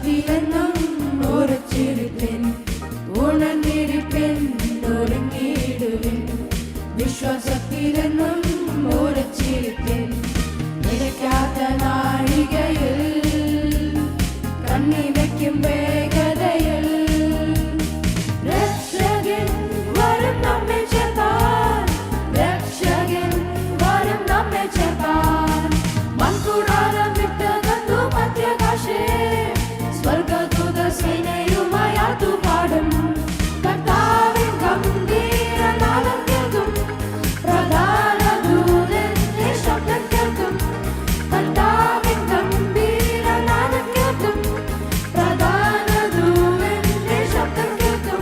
വിശ്വാസത്തിലെന്നും ഉറച്ചിരിപ്പിൻ, ഉണർന്നിരിപ്പിൻ, ഒരുങ്ങിയിടുവിൻ. വിശ്വാസത്തിലെന്നും ഉറച്ചിരിപ്പിൻ, നിലയ്ക്കാത്ത നാഴികയിൽ കണ്ണിവയ്ക്കും വേഗതയിൽ രക്ഷകൻ വരും നമ്മെ ചേർപ്പാൻ, രക്ഷകൻ വരും നമ്മെ ചേർപ്പാൻ. മൺകൂടാരം വിട്ടകന്നു മധ്യാകാശേ, സ്വർഗദൂത സേനയുമായി ആർത്തുപാടും. കർത്താവിൻ ഗംഭീരനാദം കേൾക്കും, പ്രധാന ദൂതന്റെ ശബ്ദം കേൾക്കും. കർത്താവിൻ ഗംഭീരനാദം കേൾക്കും, പ്രധാന ദൂതന്റെ ശബ്ദം കേൾക്കും.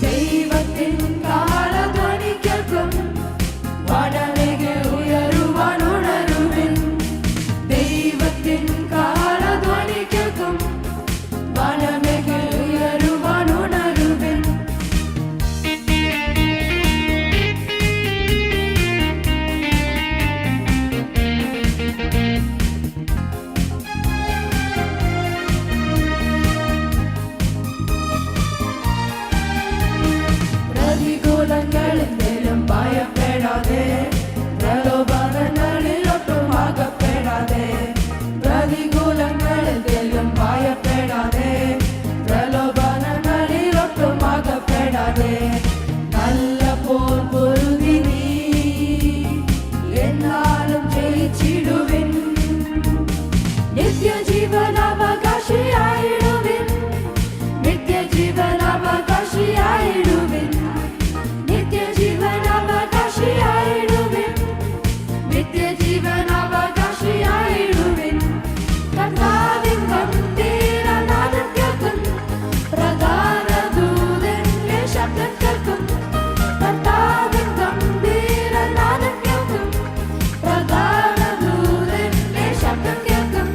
ദൈവത്തിൻ കാഹളധ്വനി കേൾക്കും, വാനമേഘെ ഉയരുവാൻ ഉണരുവിൻ. ദൈവത്തിൻ കാഹളധ്വനി കേൾക്കും, വാനമേഘെ ഉയരുവാൻ ഉണരുവിൻ. പ്രതികൂലങ്ങളെന്തേലും ഭയപ്പെടാതെ, പ്രലോഭനങ്ങളിൽ ഒട്ടും അകപ്പെടാതെ. പ്രതികൂലങ്ങളെന്തേലും ഭയപ്പെടാതെ, പ്രലോഭനങ്ങളിൽ ഒട്ടും അകപ്പെടാതെ. നല്ല പോർ പൊരുതി നീ എന്നാലും ജയിച്ചിടുവിൻ. നിത്യജീവനാവകാശിയായിടുവിൻ, നിത്യജീവനാവകാശിയായിടുവിൻ, നിത്യജീവനാവകാശിയായിടുവിൻ, നിത്യജീവനാവകാശിയായിടുവിൻ. കർത്താവിൻ ഗംഭീരനാദം കേൾക്കും, പ്രധാന ദൂതന്റെ ശബ്ദം കേൾക്കും. കർത്താവിൻ ഗംഭീരനാദം കേൾക്കും, പ്രധാന ദൂതന്റെ ശബ്ദം കേൾക്കും.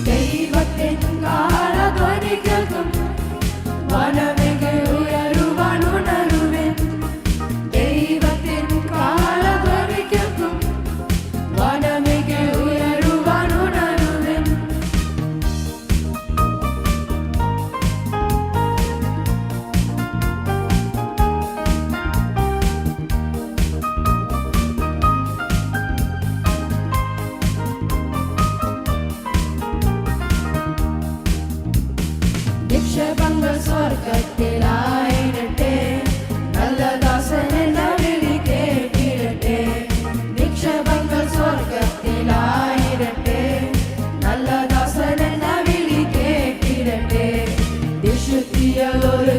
ദൈവത്തിൻ കാഹളധ്വനി കേൾക്കും, വാനമേഘെ ഉയരുവാൻ ഉണരുവിൻ. ദൈവത്തിൻ കാഹളധ്വനി കേൾക്കും, വാനമേഘെ ഉയരുവാൻ ഉണരുവിൻ. നിക്ഷേപങ്ങൾ സ്വർഗത്തിലായിരട്ടെ, നല്ല ദാസനെന്ന വിളി കേട്ടിടട്ടെ. നിക്ഷേപങ്ങൾ സ്വർഗത്തിലായിരട്ടെ, നല്ല ദാസനെന്ന വിളി കേട്ടിടട്ടെ. വിശുദ്ധിയുള്ള ഒരു